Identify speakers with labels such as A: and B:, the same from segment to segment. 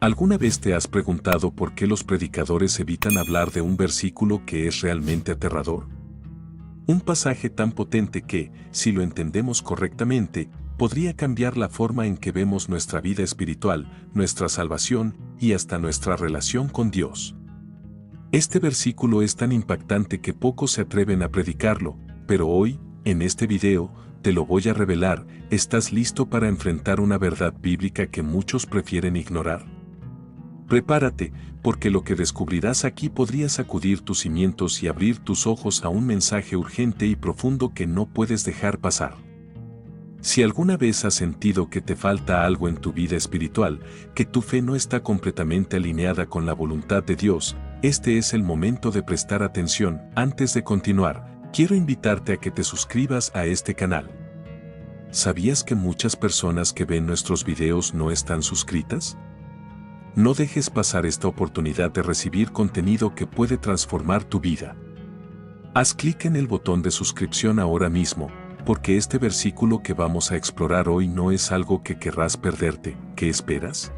A: ¿Alguna vez te has preguntado por qué los predicadores evitan hablar de un versículo que es realmente aterrador? Un pasaje tan potente que, si lo entendemos correctamente, podría cambiar la forma en que vemos nuestra vida espiritual, nuestra salvación y hasta nuestra relación con Dios. Este versículo es tan impactante que pocos se atreven a predicarlo, pero hoy, en este video, te lo voy a revelar. ¿Estás listo para enfrentar una verdad bíblica que muchos prefieren ignorar? Prepárate, porque lo que descubrirás aquí podría sacudir tus cimientos y abrir tus ojos a un mensaje urgente y profundo que no puedes dejar pasar. Si alguna vez has sentido que te falta algo en tu vida espiritual, que tu fe no está completamente alineada con la voluntad de Dios, este es el momento de prestar atención. Antes de continuar, quiero invitarte a que te suscribas a este canal. ¿Sabías que muchas personas que ven nuestros videos no están suscritas? No dejes pasar esta oportunidad de recibir contenido que puede transformar tu vida. Haz clic en el botón de suscripción ahora mismo, porque este versículo que vamos a explorar hoy no es algo que querrás perderte. ¿Qué esperas?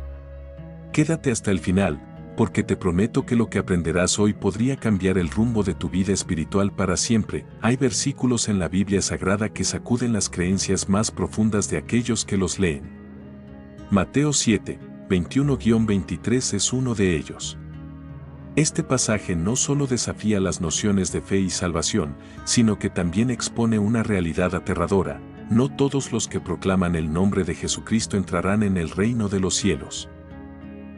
A: Quédate hasta el final, porque te prometo que lo que aprenderás hoy podría cambiar el rumbo de tu vida espiritual para siempre. Hay versículos en la Biblia Sagrada que sacuden las creencias más profundas de aquellos que los leen. Mateo 7, 21-23 es uno de ellos. Este pasaje no solo desafía las nociones de fe y salvación, sino que también expone una realidad aterradora: no todos los que proclaman el nombre de Jesucristo entrarán en el reino de los cielos.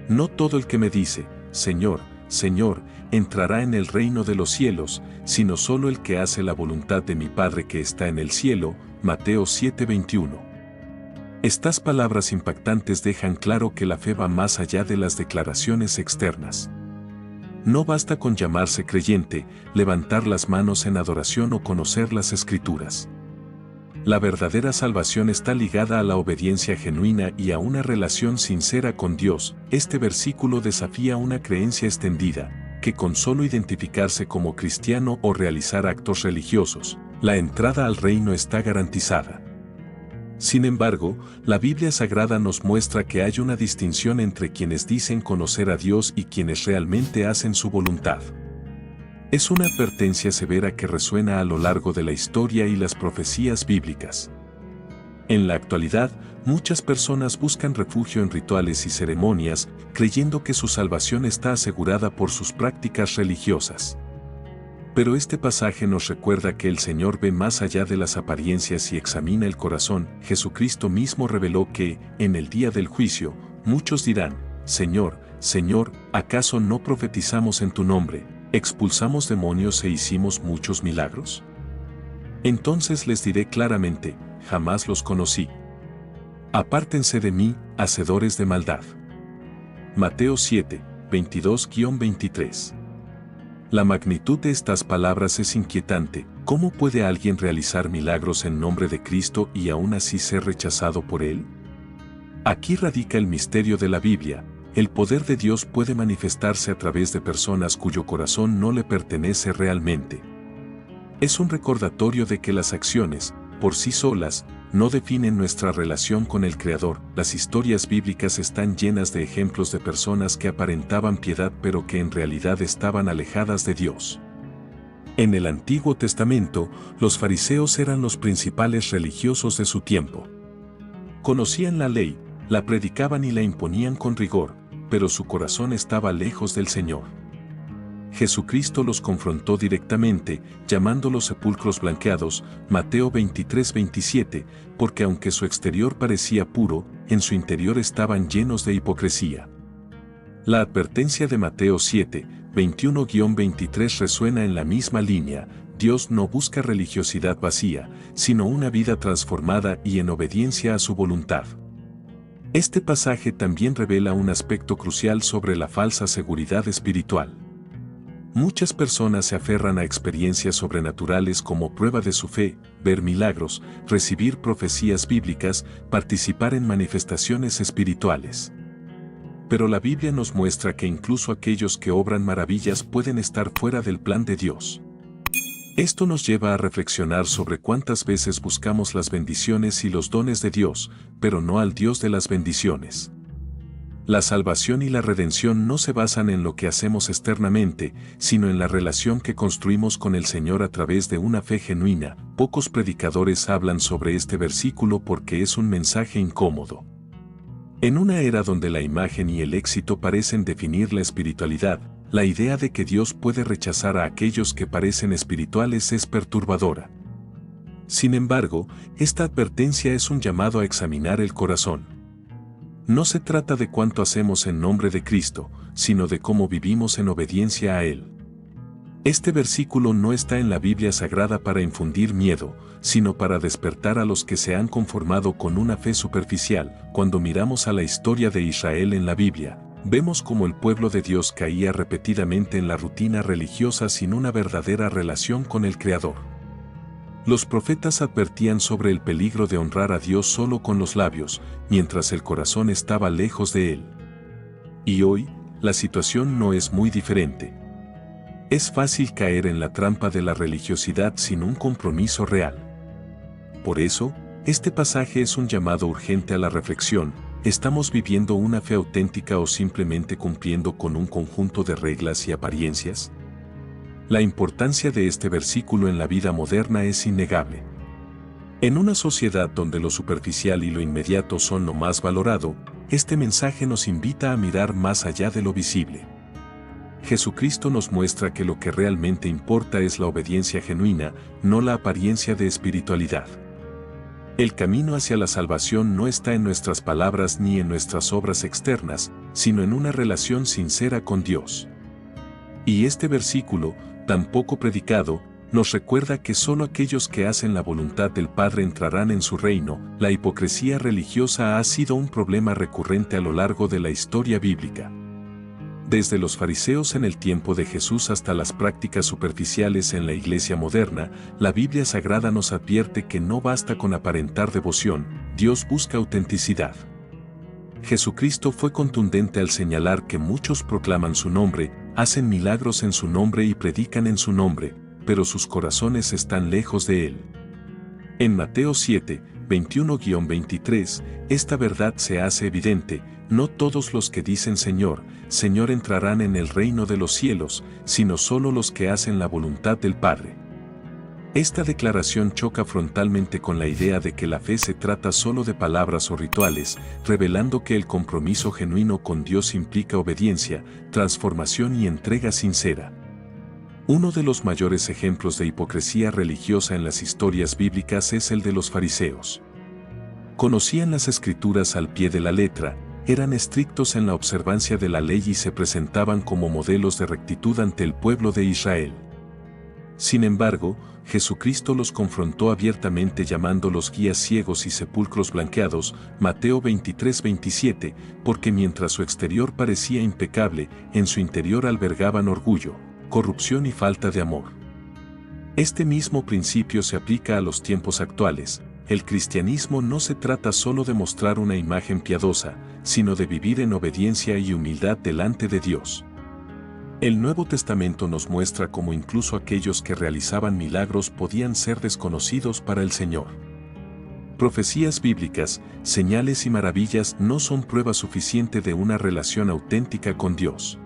A: No todo el que me dice, Señor, Señor, entrará en el reino de los cielos, sino solo el que hace la voluntad de mi Padre que está en el cielo. Mateo 7:21. Estas palabras impactantes dejan claro que la fe va más allá de las declaraciones externas. No basta con llamarse creyente, levantar las manos en adoración o conocer las Escrituras. La verdadera salvación está ligada a la obediencia genuina y a una relación sincera con Dios. Este versículo desafía una creencia extendida, que con solo identificarse como cristiano o realizar actos religiosos, la entrada al reino está garantizada. Sin embargo, la Biblia Sagrada nos muestra que hay una distinción entre quienes dicen conocer a Dios y quienes realmente hacen su voluntad. Es una advertencia severa que resuena a lo largo de la historia y las profecías bíblicas. En la actualidad, muchas personas buscan refugio en rituales y ceremonias, creyendo que su salvación está asegurada por sus prácticas religiosas. Pero este pasaje nos recuerda que el Señor ve más allá de las apariencias y examina el corazón. Jesucristo mismo reveló que, en el día del juicio, muchos dirán, Señor, Señor, ¿acaso no profetizamos en tu nombre, expulsamos demonios e hicimos muchos milagros? Entonces les diré claramente, jamás los conocí. Apártense de mí, hacedores de maldad. Mateo 7, 22-23. La magnitud de estas palabras es inquietante. ¿Cómo puede alguien realizar milagros en nombre de Cristo y aún así ser rechazado por Él? Aquí radica el misterio de la Biblia. El poder de Dios puede manifestarse a través de personas cuyo corazón no le pertenece realmente. Es un recordatorio de que las acciones, por sí solas, no definen nuestra relación con el Creador. Las historias bíblicas están llenas de ejemplos de personas que aparentaban piedad pero que en realidad estaban alejadas de Dios. En el Antiguo Testamento, los fariseos eran los principales religiosos de su tiempo. Conocían la ley, la predicaban y la imponían con rigor, pero su corazón estaba lejos del Señor. Jesucristo los confrontó directamente, llamándolos sepulcros blanqueados, Mateo 23:27, porque aunque su exterior parecía puro, en su interior estaban llenos de hipocresía. La advertencia de Mateo 7, 21-23 resuena en la misma línea. Dios no busca religiosidad vacía, sino una vida transformada y en obediencia a su voluntad. Este pasaje también revela un aspecto crucial sobre la falsa seguridad espiritual. Muchas personas se aferran a experiencias sobrenaturales como prueba de su fe, ver milagros, recibir profecías bíblicas, participar en manifestaciones espirituales. Pero la Biblia nos muestra que incluso aquellos que obran maravillas pueden estar fuera del plan de Dios. Esto nos lleva a reflexionar sobre cuántas veces buscamos las bendiciones y los dones de Dios, pero no al Dios de las bendiciones. La salvación y la redención no se basan en lo que hacemos externamente, sino en la relación que construimos con el Señor a través de una fe genuina. Pocos predicadores hablan sobre este versículo porque es un mensaje incómodo. En una era donde la imagen y el éxito parecen definir la espiritualidad, la idea de que Dios puede rechazar a aquellos que parecen espirituales es perturbadora. Sin embargo, esta advertencia es un llamado a examinar el corazón. No se trata de cuánto hacemos en nombre de Cristo, sino de cómo vivimos en obediencia a Él. Este versículo no está en la Biblia Sagrada para infundir miedo, sino para despertar a los que se han conformado con una fe superficial. Cuando miramos a la historia de Israel en la Biblia, vemos cómo el pueblo de Dios caía repetidamente en la rutina religiosa sin una verdadera relación con el Creador. Los profetas advertían sobre el peligro de honrar a Dios solo con los labios, mientras el corazón estaba lejos de Él. Y hoy, la situación no es muy diferente. Es fácil caer en la trampa de la religiosidad sin un compromiso real. Por eso, este pasaje es un llamado urgente a la reflexión. ¿Estamos viviendo una fe auténtica o simplemente cumpliendo con un conjunto de reglas y apariencias? La importancia de este versículo en la vida moderna es innegable. En una sociedad donde lo superficial y lo inmediato son lo más valorado, este mensaje nos invita a mirar más allá de lo visible. Jesucristo nos muestra que lo que realmente importa es la obediencia genuina, no la apariencia de espiritualidad. El camino hacia la salvación no está en nuestras palabras ni en nuestras obras externas, sino en una relación sincera con Dios. Y este versículo, tan poco predicado, nos recuerda que solo aquellos que hacen la voluntad del Padre entrarán en su reino. La hipocresía religiosa ha sido un problema recurrente a lo largo de la historia bíblica. Desde los fariseos en el tiempo de Jesús hasta las prácticas superficiales en la iglesia moderna, la Biblia Sagrada nos advierte que no basta con aparentar devoción, Dios busca autenticidad. Jesucristo fue contundente al señalar que muchos proclaman su nombre, hacen milagros en su nombre y predican en su nombre, pero sus corazones están lejos de Él. En Mateo 7, 21-23, esta verdad se hace evidente: no todos los que dicen Señor, Señor entrarán en el reino de los cielos, sino solo los que hacen la voluntad del Padre. Esta declaración choca frontalmente con la idea de que la fe se trata solo de palabras o rituales, revelando que el compromiso genuino con Dios implica obediencia, transformación y entrega sincera. Uno de los mayores ejemplos de hipocresía religiosa en las historias bíblicas es el de los fariseos. Conocían las Escrituras al pie de la letra, eran estrictos en la observancia de la ley y se presentaban como modelos de rectitud ante el pueblo de Israel. Sin embargo, Jesucristo los confrontó abiertamente llamándolos guías ciegos y sepulcros blanqueados, Mateo 23-27, porque mientras su exterior parecía impecable, en su interior albergaban orgullo, corrupción y falta de amor. Este mismo principio se aplica a los tiempos actuales. El cristianismo no se trata solo de mostrar una imagen piadosa, sino de vivir en obediencia y humildad delante de Dios. El Nuevo Testamento nos muestra cómo incluso aquellos que realizaban milagros podían ser desconocidos para el Señor. Profecías bíblicas, señales y maravillas no son prueba suficiente de una relación auténtica con Dios.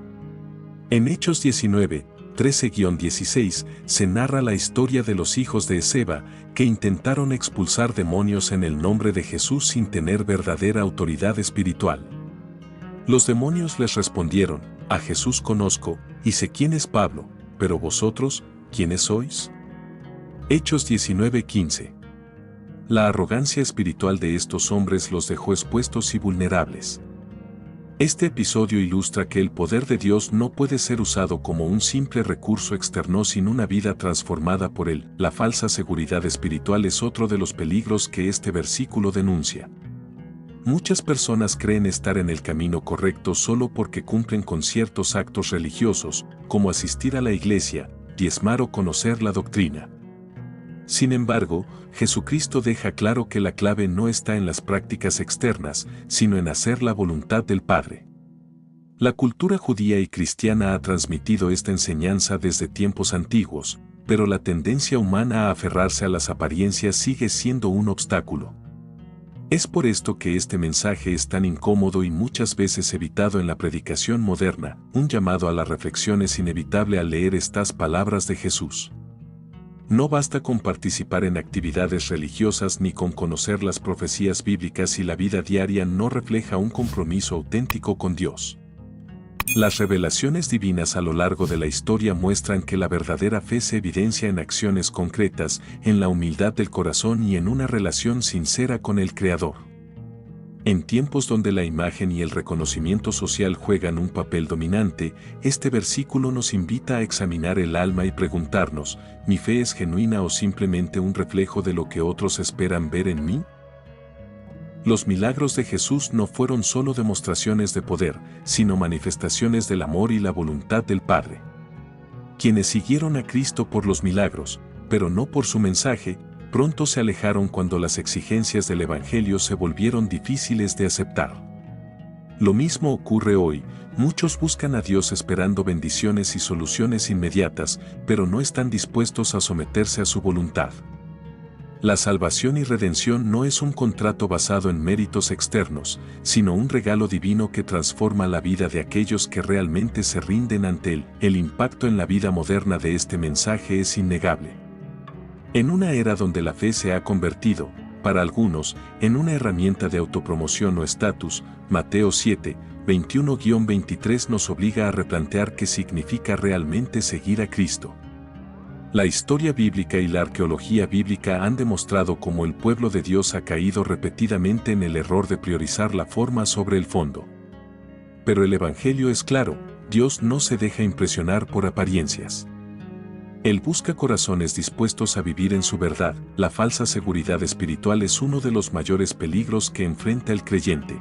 A: En Hechos 19, 13-16, se narra la historia de los hijos de Esceva, que intentaron expulsar demonios en el nombre de Jesús sin tener verdadera autoridad espiritual. Los demonios les respondieron: a Jesús conozco, y sé quién es Pablo, pero vosotros, ¿quiénes sois? Hechos 19:15. La arrogancia espiritual de estos hombres los dejó expuestos y vulnerables. Este episodio ilustra que el poder de Dios no puede ser usado como un simple recurso externo sin una vida transformada por él. La falsa seguridad espiritual es otro de los peligros que este versículo denuncia. Muchas personas creen estar en el camino correcto solo porque cumplen con ciertos actos religiosos, como asistir a la iglesia, diezmar o conocer la doctrina. Sin embargo, Jesucristo deja claro que la clave no está en las prácticas externas, sino en hacer la voluntad del Padre. La cultura judía y cristiana ha transmitido esta enseñanza desde tiempos antiguos, pero la tendencia humana a aferrarse a las apariencias sigue siendo un obstáculo. Es por esto que este mensaje es tan incómodo y muchas veces evitado en la predicación moderna. Un llamado a la reflexión es inevitable al leer estas palabras de Jesús. No basta con participar en actividades religiosas ni con conocer las profecías bíblicas si la vida diaria no refleja un compromiso auténtico con Dios. Las revelaciones divinas a lo largo de la historia muestran que la verdadera fe se evidencia en acciones concretas, en la humildad del corazón y en una relación sincera con el Creador. En tiempos donde la imagen y el reconocimiento social juegan un papel dominante, este versículo nos invita a examinar el alma y preguntarnos, ¿mi fe es genuina o simplemente un reflejo de lo que otros esperan ver en mí? Los milagros de Jesús no fueron solo demostraciones de poder, sino manifestaciones del amor y la voluntad del Padre. Quienes siguieron a Cristo por los milagros, pero no por su mensaje, pronto se alejaron cuando las exigencias del Evangelio se volvieron difíciles de aceptar. Lo mismo ocurre hoy, muchos buscan a Dios esperando bendiciones y soluciones inmediatas, pero no están dispuestos a someterse a su voluntad. La salvación y redención no es un contrato basado en méritos externos, sino un regalo divino que transforma la vida de aquellos que realmente se rinden ante él. El impacto en la vida moderna de este mensaje es innegable. En una era donde la fe se ha convertido, para algunos, en una herramienta de autopromoción o estatus, Mateo 7, 21-23 nos obliga a replantear qué significa realmente seguir a Cristo. La historia bíblica y la arqueología bíblica han demostrado cómo el pueblo de Dios ha caído repetidamente en el error de priorizar la forma sobre el fondo. Pero el Evangelio es claro, Dios no se deja impresionar por apariencias. Él busca corazones dispuestos a vivir en su verdad. La falsa seguridad espiritual es uno de los mayores peligros que enfrenta el creyente.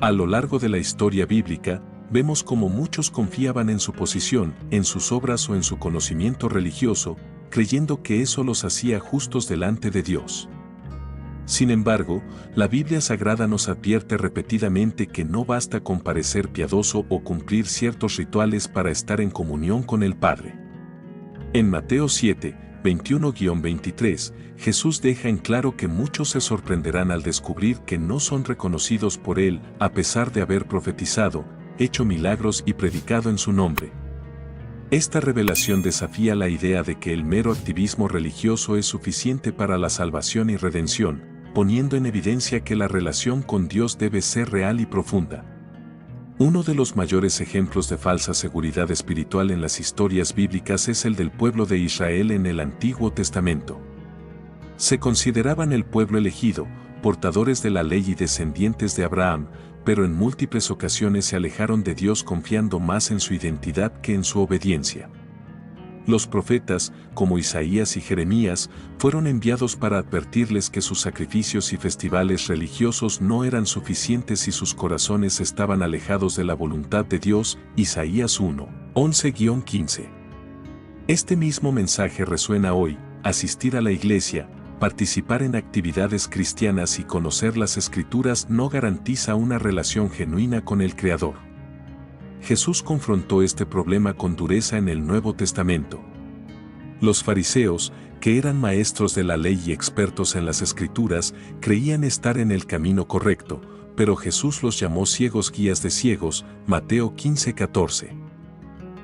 A: A lo largo de la historia bíblica, vemos cómo muchos confiaban en su posición, en sus obras o en su conocimiento religioso, creyendo que eso los hacía justos delante de Dios. Sin embargo, la Biblia Sagrada nos advierte repetidamente que no basta con parecer piadoso o cumplir ciertos rituales para estar en comunión con el Padre. En Mateo 7, 21-23, Jesús deja en claro que muchos se sorprenderán al descubrir que no son reconocidos por Él, a pesar de haber profetizado, hecho milagros y predicado en su nombre. Esta revelación desafía la idea de que el mero activismo religioso es suficiente para la salvación y redención, poniendo en evidencia que la relación con Dios debe ser real y profunda. Uno de los mayores ejemplos de falsa seguridad espiritual en las historias bíblicas es el del pueblo de Israel en el Antiguo Testamento. Se consideraban el pueblo elegido, portadores de la ley y descendientes de Abraham, pero en múltiples ocasiones se alejaron de Dios confiando más en su identidad que en su obediencia. Los profetas, como Isaías y Jeremías, fueron enviados para advertirles que sus sacrificios y festivales religiosos no eran suficientes y sus corazones estaban alejados de la voluntad de Dios. Isaías 1, 11-15. Este mismo mensaje resuena hoy: asistir a la iglesia, participar en actividades cristianas y conocer las Escrituras no garantiza una relación genuina con el Creador. Jesús confrontó este problema con dureza en el Nuevo Testamento. Los fariseos, que eran maestros de la ley y expertos en las Escrituras, creían estar en el camino correcto, pero Jesús los llamó ciegos guías de ciegos, Mateo 15-14.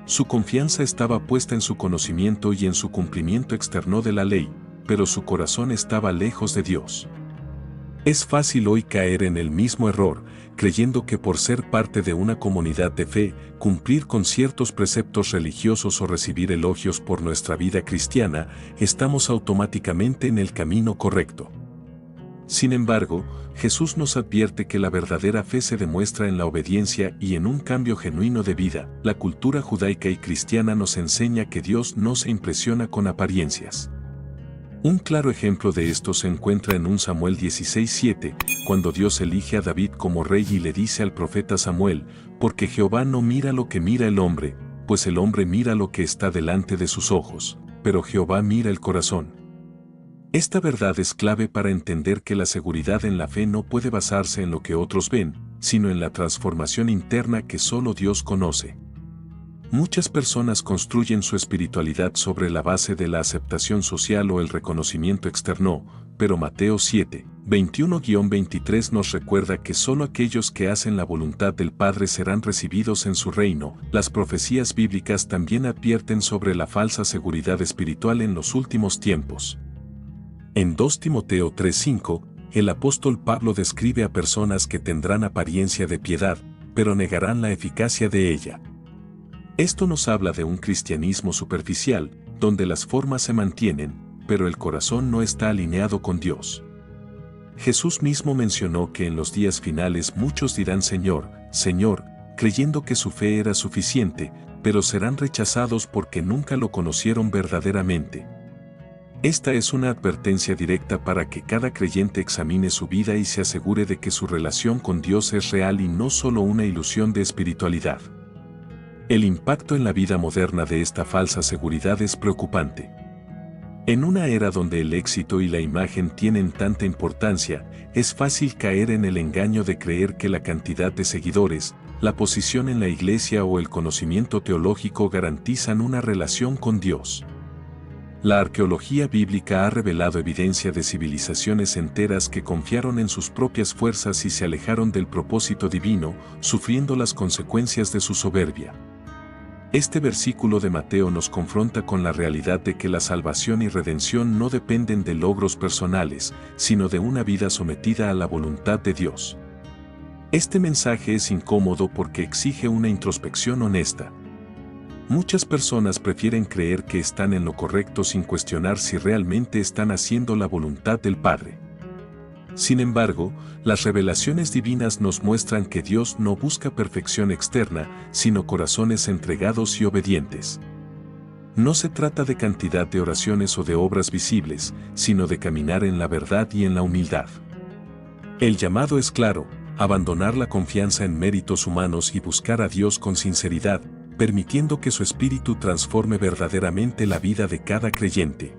A: Su confianza estaba puesta en su conocimiento y en su cumplimiento externo de la ley, pero su corazón estaba lejos de Dios. Es fácil hoy caer en el mismo error, creyendo que por ser parte de una comunidad de fe, cumplir con ciertos preceptos religiosos o recibir elogios por nuestra vida cristiana, estamos automáticamente en el camino correcto. Sin embargo, Jesús nos advierte que la verdadera fe se demuestra en la obediencia y en un cambio genuino de vida. La cultura judaica y cristiana nos enseña que Dios no se impresiona con apariencias. Un claro ejemplo de esto se encuentra en 1 Samuel 16:7, cuando Dios elige a David como rey y le dice al profeta Samuel: porque Jehová no mira lo que mira el hombre, pues el hombre mira lo que está delante de sus ojos, pero Jehová mira el corazón. Esta verdad es clave para entender que la seguridad en la fe no puede basarse en lo que otros ven, sino en la transformación interna que solo Dios conoce. Muchas personas construyen su espiritualidad sobre la base de la aceptación social o el reconocimiento externo, pero Mateo 7, 21-23 nos recuerda que solo aquellos que hacen la voluntad del Padre serán recibidos en su reino. Las profecías bíblicas también advierten sobre la falsa seguridad espiritual en los últimos tiempos. En 2 Timoteo 3:5, el apóstol Pablo describe a personas que tendrán apariencia de piedad, pero negarán la eficacia de ella. Esto nos habla de un cristianismo superficial, donde las formas se mantienen, pero el corazón no está alineado con Dios. Jesús mismo mencionó que en los días finales muchos dirán Señor, Señor, creyendo que su fe era suficiente, pero serán rechazados porque nunca lo conocieron verdaderamente. Esta es una advertencia directa para que cada creyente examine su vida y se asegure de que su relación con Dios es real y no solo una ilusión de espiritualidad. El impacto en la vida moderna de esta falsa seguridad es preocupante. En una era donde el éxito y la imagen tienen tanta importancia, es fácil caer en el engaño de creer que la cantidad de seguidores, la posición en la iglesia o el conocimiento teológico garantizan una relación con Dios. La arqueología bíblica ha revelado evidencia de civilizaciones enteras que confiaron en sus propias fuerzas y se alejaron del propósito divino, sufriendo las consecuencias de su soberbia. Este versículo de Mateo nos confronta con la realidad de que la salvación y redención no dependen de logros personales, sino de una vida sometida a la voluntad de Dios. Este mensaje es incómodo porque exige una introspección honesta. Muchas personas prefieren creer que están en lo correcto sin cuestionar si realmente están haciendo la voluntad del Padre. Sin embargo, las revelaciones divinas nos muestran que Dios no busca perfección externa, sino corazones entregados y obedientes. No se trata de cantidad de oraciones o de obras visibles, sino de caminar en la verdad y en la humildad. El llamado es claro: abandonar la confianza en méritos humanos y buscar a Dios con sinceridad, permitiendo que su Espíritu transforme verdaderamente la vida de cada creyente.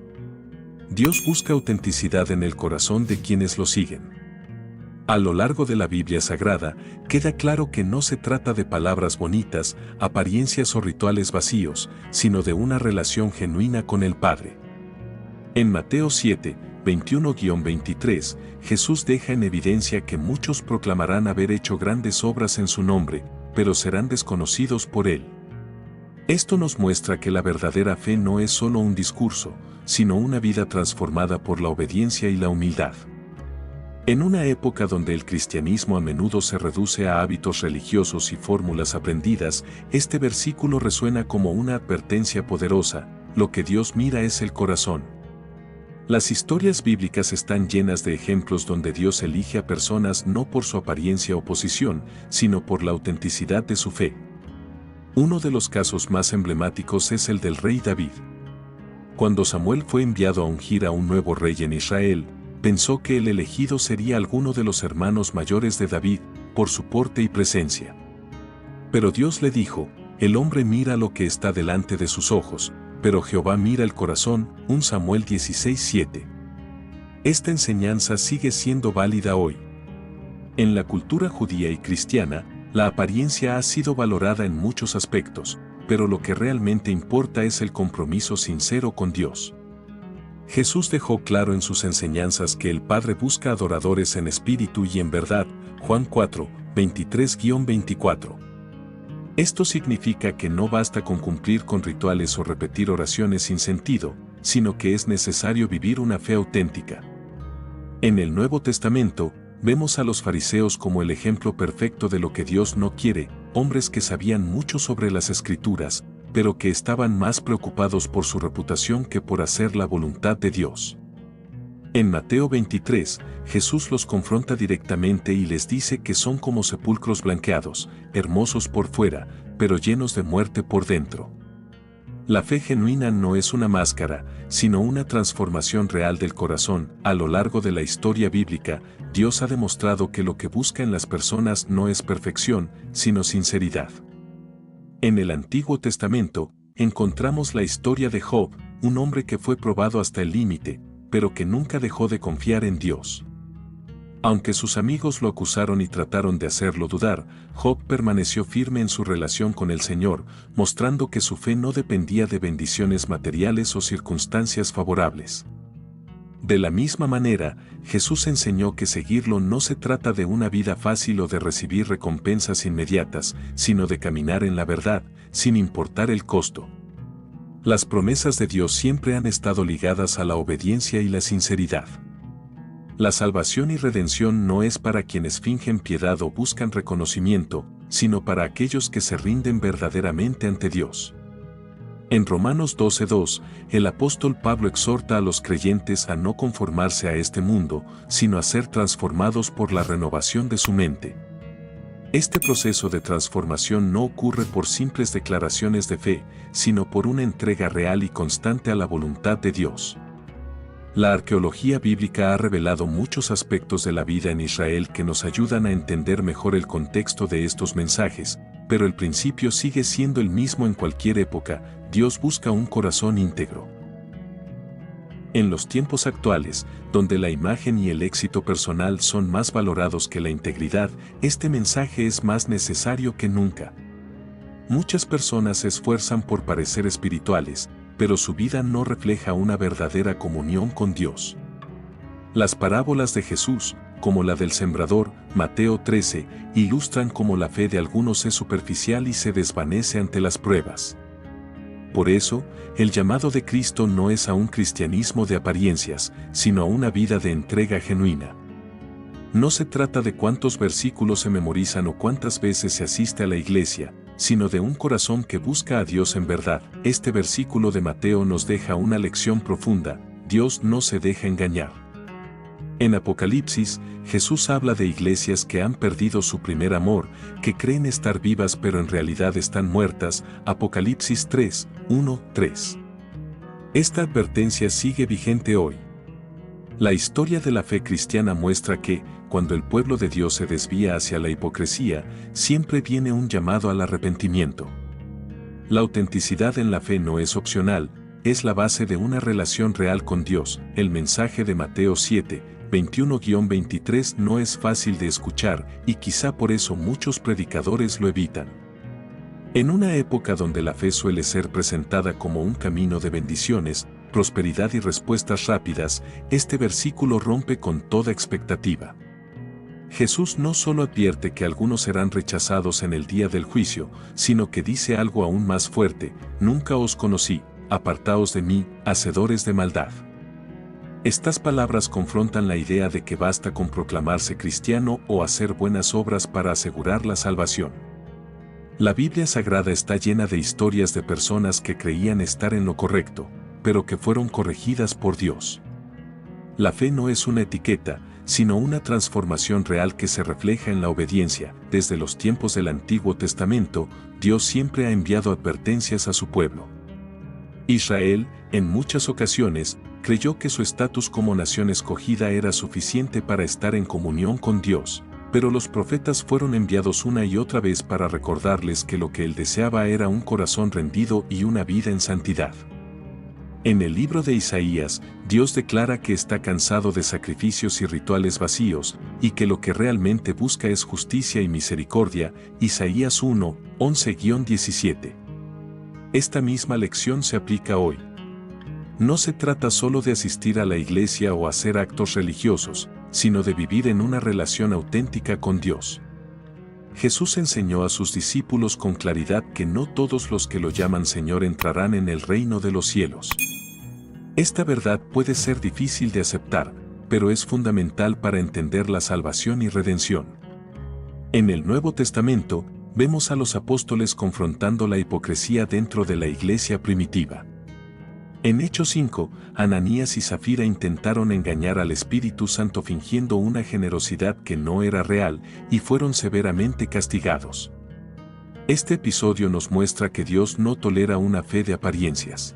A: Dios busca autenticidad en el corazón de quienes lo siguen. A lo largo de la Biblia Sagrada, queda claro que no se trata de palabras bonitas, apariencias o rituales vacíos, sino de una relación genuina con el Padre. En Mateo 7, 21-23, Jesús deja en evidencia que muchos proclamarán haber hecho grandes obras en su nombre, pero serán desconocidos por Él. Esto nos muestra que la verdadera fe no es solo un discurso, sino una vida transformada por la obediencia y la humildad. En una época donde el cristianismo a menudo se reduce a hábitos religiosos y fórmulas aprendidas, este versículo resuena como una advertencia poderosa: lo que Dios mira es el corazón. Las historias bíblicas están llenas de ejemplos donde Dios elige a personas no por su apariencia o posición, sino por la autenticidad de su fe. Uno de los casos más emblemáticos es el del rey David. Cuando Samuel fue enviado a ungir a un nuevo rey en Israel, pensó que el elegido sería alguno de los hermanos mayores de David, por su porte y presencia. Pero Dios le dijo: el hombre mira lo que está delante de sus ojos, pero Jehová mira el corazón. 1 Samuel 16:7. Esta enseñanza sigue siendo válida hoy. En la cultura judía y cristiana, la apariencia ha sido valorada en muchos aspectos, pero lo que realmente importa es el compromiso sincero con Dios. Jesús dejó claro en sus enseñanzas que el Padre busca adoradores en espíritu y en verdad, Juan 4, 23-24. Esto significa que no basta con cumplir con rituales o repetir oraciones sin sentido, sino que es necesario vivir una fe auténtica. En el Nuevo Testamento, vemos a los fariseos como el ejemplo perfecto de lo que Dios no quiere, hombres que sabían mucho sobre las Escrituras, pero que estaban más preocupados por su reputación que por hacer la voluntad de Dios. En Mateo 23, Jesús los confronta directamente y les dice que son como sepulcros blanqueados, hermosos por fuera, pero llenos de muerte por dentro. La fe genuina no es una máscara, sino una transformación real del corazón. A lo largo de la historia bíblica, Dios ha demostrado que lo que busca en las personas no es perfección, sino sinceridad. En el Antiguo Testamento, encontramos la historia de Job, un hombre que fue probado hasta el límite, pero que nunca dejó de confiar en Dios. Aunque sus amigos lo acusaron y trataron de hacerlo dudar, Job permaneció firme en su relación con el Señor, mostrando que su fe no dependía de bendiciones materiales o circunstancias favorables. De la misma manera, Jesús enseñó que seguirlo no se trata de una vida fácil o de recibir recompensas inmediatas, sino de caminar en la verdad, sin importar el costo. Las promesas de Dios siempre han estado ligadas a la obediencia y la sinceridad. La salvación y redención no es para quienes fingen piedad o buscan reconocimiento, sino para aquellos que se rinden verdaderamente ante Dios. En Romanos 12:2, el apóstol Pablo exhorta a los creyentes a no conformarse a este mundo, sino a ser transformados por la renovación de su mente. Este proceso de transformación no ocurre por simples declaraciones de fe, sino por una entrega real y constante a la voluntad de Dios. La arqueología bíblica ha revelado muchos aspectos de la vida en Israel que nos ayudan a entender mejor el contexto de estos mensajes, pero el principio sigue siendo el mismo en cualquier época: Dios busca un corazón íntegro. En los tiempos actuales, donde la imagen y el éxito personal son más valorados que la integridad, este mensaje es más necesario que nunca. Muchas personas se esfuerzan por parecer espirituales, pero su vida no refleja una verdadera comunión con Dios. Las parábolas de Jesús, como la del sembrador, Mateo 13, ilustran cómo la fe de algunos es superficial y se desvanece ante las pruebas. Por eso, el llamado de Cristo no es a un cristianismo de apariencias, sino a una vida de entrega genuina. No se trata de cuántos versículos se memorizan o cuántas veces se asiste a la iglesia, sino de un corazón que busca a Dios en verdad. Este versículo de Mateo nos deja una lección profunda: Dios no se deja engañar. En Apocalipsis, Jesús habla de iglesias que han perdido su primer amor, que creen estar vivas pero en realidad están muertas. Apocalipsis 3, 1, 3. Esta advertencia sigue vigente hoy. La historia de la fe cristiana muestra que, cuando el pueblo de Dios se desvía hacia la hipocresía, siempre viene un llamado al arrepentimiento. La autenticidad en la fe no es opcional, es la base de una relación real con Dios. El mensaje de Mateo 7, 21-23 no es fácil de escuchar, y quizá por eso muchos predicadores lo evitan. En una época donde la fe suele ser presentada como un camino de bendiciones, prosperidad y respuestas rápidas, este versículo rompe con toda expectativa. Jesús no solo advierte que algunos serán rechazados en el día del juicio, sino que dice algo aún más fuerte: nunca os conocí, apartaos de mí, hacedores de maldad. Estas palabras confrontan la idea de que basta con proclamarse cristiano o hacer buenas obras para asegurar la salvación. La Biblia Sagrada está llena de historias de personas que creían estar en lo correcto, pero que fueron corregidas por Dios. La fe no es una etiqueta, sino una transformación real que se refleja en la obediencia. Desde los tiempos del Antiguo Testamento, Dios siempre ha enviado advertencias a su pueblo. Israel, en muchas ocasiones, creyó que su estatus como nación escogida era suficiente para estar en comunión con Dios, pero los profetas fueron enviados una y otra vez para recordarles que lo que Él deseaba era un corazón rendido y una vida en santidad. En el libro de Isaías, Dios declara que está cansado de sacrificios y rituales vacíos, y que lo que realmente busca es justicia y misericordia. Isaías 1, 11-17. Esta misma lección se aplica hoy. No se trata solo de asistir a la iglesia o hacer actos religiosos, sino de vivir en una relación auténtica con Dios. Jesús enseñó a sus discípulos con claridad que no todos los que lo llaman Señor entrarán en el reino de los cielos. Esta verdad puede ser difícil de aceptar, pero es fundamental para entender la salvación y redención. En el Nuevo Testamento, vemos a los apóstoles confrontando la hipocresía dentro de la iglesia primitiva. En Hechos 5, Ananías y Zafira intentaron engañar al Espíritu Santo fingiendo una generosidad que no era real, y fueron severamente castigados. Este episodio nos muestra que Dios no tolera una fe de apariencias.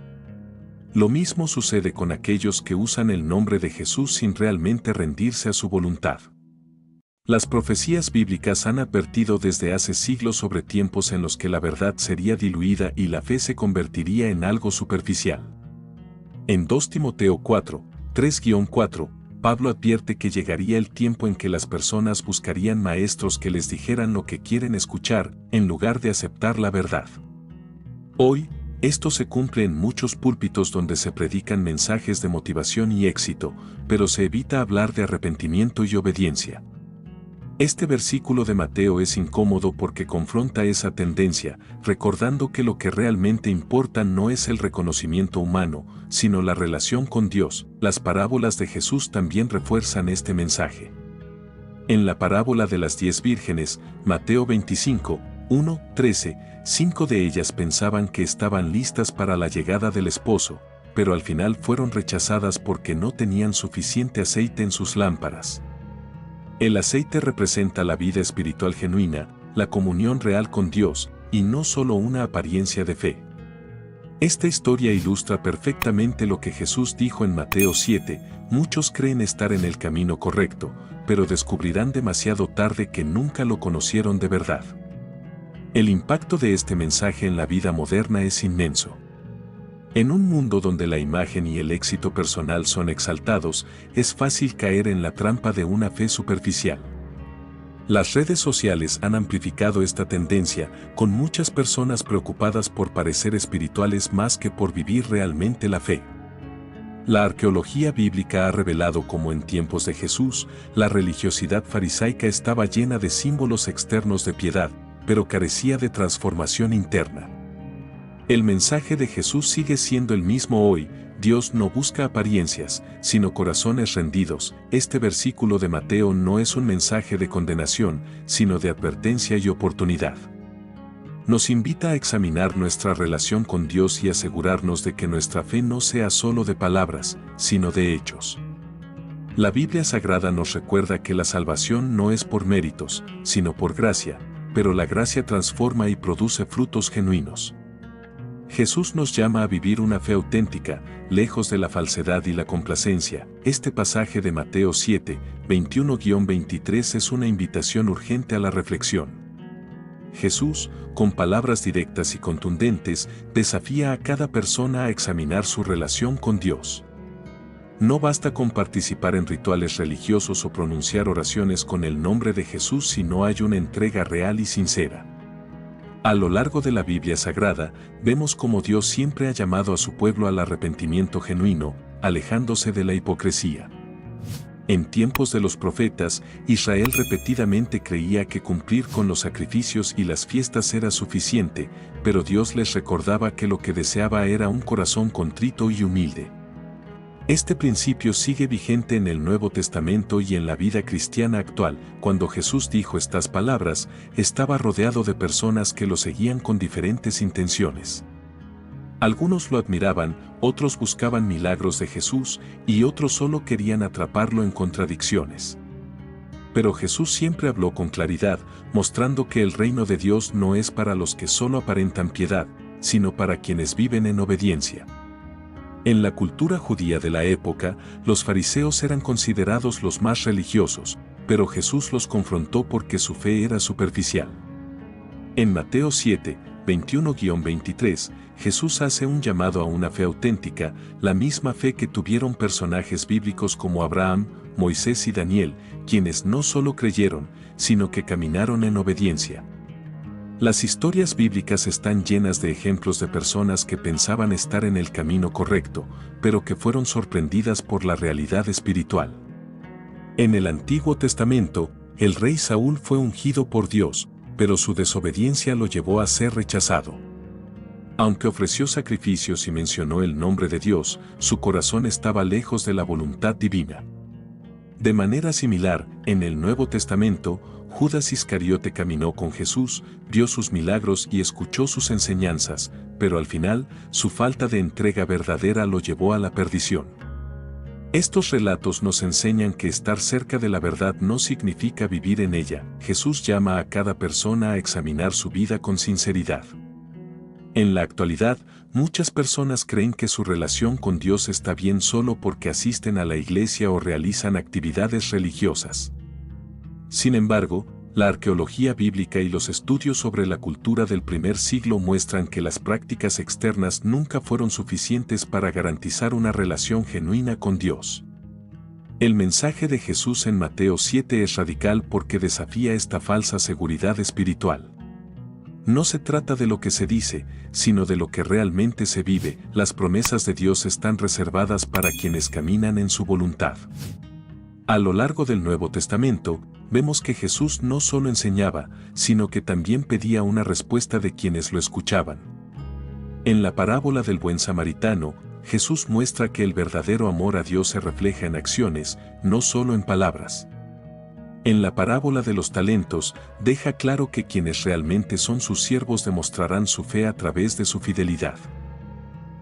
A: Lo mismo sucede con aquellos que usan el nombre de Jesús sin realmente rendirse a su voluntad. Las profecías bíblicas han advertido desde hace siglos sobre tiempos en los que la verdad sería diluida y la fe se convertiría en algo superficial. En 2 Timoteo 4, 3-4, Pablo advierte que llegaría el tiempo en que las personas buscarían maestros que les dijeran lo que quieren escuchar, en lugar de aceptar la verdad. Hoy, esto se cumple en muchos púlpitos donde se predican mensajes de motivación y éxito, pero se evita hablar de arrepentimiento y obediencia. Este versículo de Mateo es incómodo porque confronta esa tendencia, recordando que lo que realmente importa no es el reconocimiento humano, sino la relación con Dios. Las parábolas de Jesús también refuerzan este mensaje. En la parábola de las 10 vírgenes, Mateo 25, 1, 13, 5 de ellas pensaban que estaban listas para la llegada del esposo, pero al final fueron rechazadas porque no tenían suficiente aceite en sus lámparas. El aceite representa la vida espiritual genuina, la comunión real con Dios, y no solo una apariencia de fe. Esta historia ilustra perfectamente lo que Jesús dijo en Mateo 7, muchos creen estar en el camino correcto, pero descubrirán demasiado tarde que nunca lo conocieron de verdad. El impacto de este mensaje en la vida moderna es inmenso. En un mundo donde la imagen y el éxito personal son exaltados, es fácil caer en la trampa de una fe superficial. Las redes sociales han amplificado esta tendencia, con muchas personas preocupadas por parecer espirituales más que por vivir realmente la fe. La arqueología bíblica ha revelado cómo en tiempos de Jesús, la religiosidad farisaica estaba llena de símbolos externos de piedad, pero carecía de transformación interna. El mensaje de Jesús sigue siendo el mismo hoy: Dios no busca apariencias, sino corazones rendidos. Este versículo de Mateo no es un mensaje de condenación, sino de advertencia y oportunidad. Nos invita a examinar nuestra relación con Dios y asegurarnos de que nuestra fe no sea solo de palabras, sino de hechos. La Biblia Sagrada nos recuerda que la salvación no es por méritos, sino por gracia, pero la gracia transforma y produce frutos genuinos. Jesús nos llama a vivir una fe auténtica, lejos de la falsedad y la complacencia. Este pasaje de Mateo 7, 21-23 es una invitación urgente a la reflexión. Jesús, con palabras directas y contundentes, desafía a cada persona a examinar su relación con Dios. No basta con participar en rituales religiosos o pronunciar oraciones con el nombre de Jesús si no hay una entrega real y sincera. A lo largo de la Biblia Sagrada, vemos cómo Dios siempre ha llamado a su pueblo al arrepentimiento genuino, alejándose de la hipocresía. En tiempos de los profetas, Israel repetidamente creía que cumplir con los sacrificios y las fiestas era suficiente, pero Dios les recordaba que lo que deseaba era un corazón contrito y humilde. Este principio sigue vigente en el Nuevo Testamento y en la vida cristiana actual. Cuando Jesús dijo estas palabras, estaba rodeado de personas que lo seguían con diferentes intenciones. Algunos lo admiraban, otros buscaban milagros de Jesús, y otros solo querían atraparlo en contradicciones. Pero Jesús siempre habló con claridad, mostrando que el reino de Dios no es para los que solo aparentan piedad, sino para quienes viven en obediencia. En la cultura judía de la época, los fariseos eran considerados los más religiosos, pero Jesús los confrontó porque su fe era superficial. En Mateo 7, 21-23, Jesús hace un llamado a una fe auténtica, la misma fe que tuvieron personajes bíblicos como Abraham, Moisés y Daniel, quienes no solo creyeron, sino que caminaron en obediencia. Las historias bíblicas están llenas de ejemplos de personas que pensaban estar en el camino correcto, pero que fueron sorprendidas por la realidad espiritual. En el Antiguo Testamento, el rey Saúl fue ungido por Dios, pero su desobediencia lo llevó a ser rechazado. Aunque ofreció sacrificios y mencionó el nombre de Dios, su corazón estaba lejos de la voluntad divina. De manera similar, en el Nuevo Testamento, Judas Iscariote caminó con Jesús, vio sus milagros y escuchó sus enseñanzas, pero al final, su falta de entrega verdadera lo llevó a la perdición. Estos relatos nos enseñan que estar cerca de la verdad no significa vivir en ella. Jesús llama a cada persona a examinar su vida con sinceridad. En la actualidad, muchas personas creen que su relación con Dios está bien solo porque asisten a la iglesia o realizan actividades religiosas. Sin embargo, la arqueología bíblica y los estudios sobre la cultura del primer siglo muestran que las prácticas externas nunca fueron suficientes para garantizar una relación genuina con Dios. El mensaje de Jesús en Mateo 7 es radical porque desafía esta falsa seguridad espiritual. No se trata de lo que se dice, sino de lo que realmente se vive. Las promesas de Dios están reservadas para quienes caminan en su voluntad. A lo largo del Nuevo Testamento, vemos que Jesús no solo enseñaba, sino que también pedía una respuesta de quienes lo escuchaban. En la parábola del buen samaritano, Jesús muestra que el verdadero amor a Dios se refleja en acciones, no solo en palabras. En la parábola de los talentos, deja claro que quienes realmente son sus siervos demostrarán su fe a través de su fidelidad.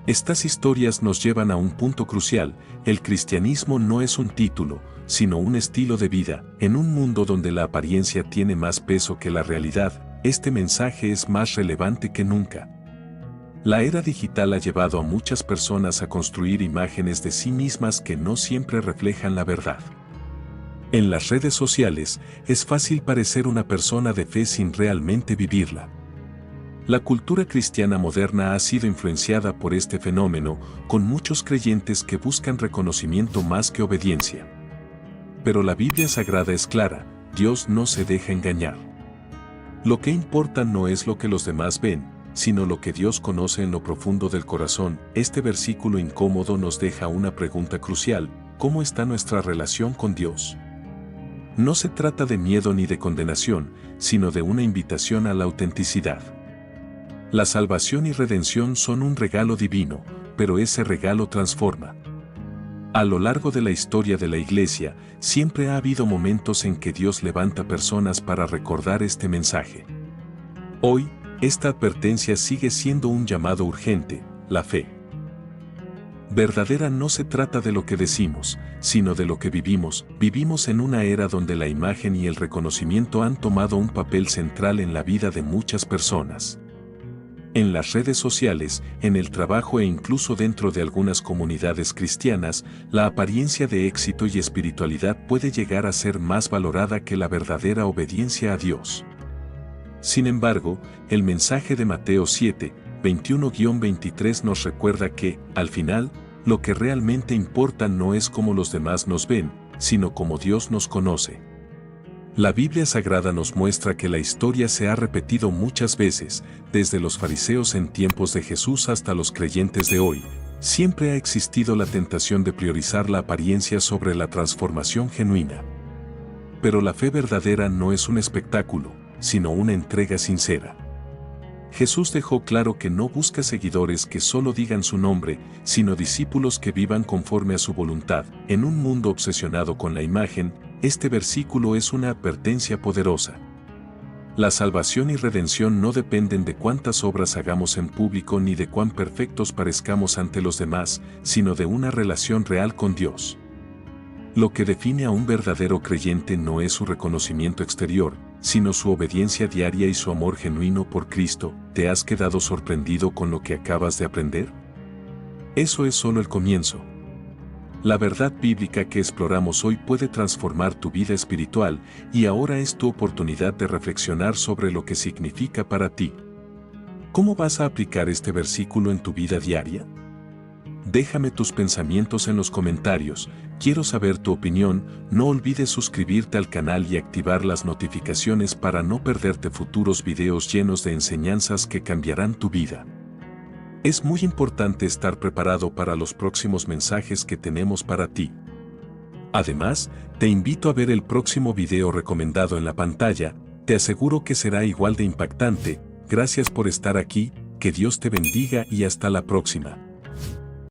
A: Estas historias nos llevan a un punto crucial: el cristianismo no es un título, sino un estilo de vida. En un mundo donde la apariencia tiene más peso que la realidad, este mensaje es más relevante que nunca. La era digital ha llevado a muchas personas a construir imágenes de sí mismas que no siempre reflejan la verdad. En las redes sociales, es fácil parecer una persona de fe sin realmente vivirla. La cultura cristiana moderna ha sido influenciada por este fenómeno, con muchos creyentes que buscan reconocimiento más que obediencia. Pero la Biblia Sagrada es clara: Dios no se deja engañar. Lo que importa no es lo que los demás ven, sino lo que Dios conoce en lo profundo del corazón. Este versículo incómodo nos deja una pregunta crucial: ¿cómo está nuestra relación con Dios? No se trata de miedo ni de condenación, sino de una invitación a la autenticidad. La salvación y redención son un regalo divino, pero ese regalo transforma. A lo largo de la historia de la Iglesia, siempre ha habido momentos en que Dios levanta personas para recordar este mensaje. Hoy, esta advertencia sigue siendo un llamado urgente: la fe verdadera no se trata de lo que decimos, sino de lo que vivimos. Vivimos en una era donde la imagen y el reconocimiento han tomado un papel central en la vida de muchas personas. En las redes sociales, en el trabajo e incluso dentro de algunas comunidades cristianas, la apariencia de éxito y espiritualidad puede llegar a ser más valorada que la verdadera obediencia a Dios. Sin embargo, el mensaje de Mateo 7, 21-23 nos recuerda que, al final, lo que realmente importa no es cómo los demás nos ven, sino cómo Dios nos conoce. La Biblia Sagrada nos muestra que la historia se ha repetido muchas veces, desde los fariseos en tiempos de Jesús hasta los creyentes de hoy. Siempre ha existido la tentación de priorizar la apariencia sobre la transformación genuina. Pero la fe verdadera no es un espectáculo, sino una entrega sincera. Jesús dejó claro que no busca seguidores que solo digan su nombre, sino discípulos que vivan conforme a su voluntad. En un mundo obsesionado con la imagen, este versículo es una advertencia poderosa. La salvación y redención no dependen de cuántas obras hagamos en público ni de cuán perfectos parezcamos ante los demás, sino de una relación real con Dios. Lo que define a un verdadero creyente no es su reconocimiento exterior, sino su obediencia diaria y su amor genuino por Cristo. ¿Te has quedado sorprendido con lo que acabas de aprender? Eso es solo el comienzo. La verdad bíblica que exploramos hoy puede transformar tu vida espiritual, y ahora es tu oportunidad de reflexionar sobre lo que significa para ti. ¿Cómo vas a aplicar este versículo en tu vida diaria? Déjame tus pensamientos en los comentarios, quiero saber tu opinión. No olvides suscribirte al canal y activar las notificaciones para no perderte futuros videos llenos de enseñanzas que cambiarán tu vida. Es muy importante estar preparado para los próximos mensajes que tenemos para ti. Además, te invito a ver el próximo video recomendado en la pantalla, te aseguro que será igual de impactante. Gracias por estar aquí, que Dios te bendiga y hasta la próxima.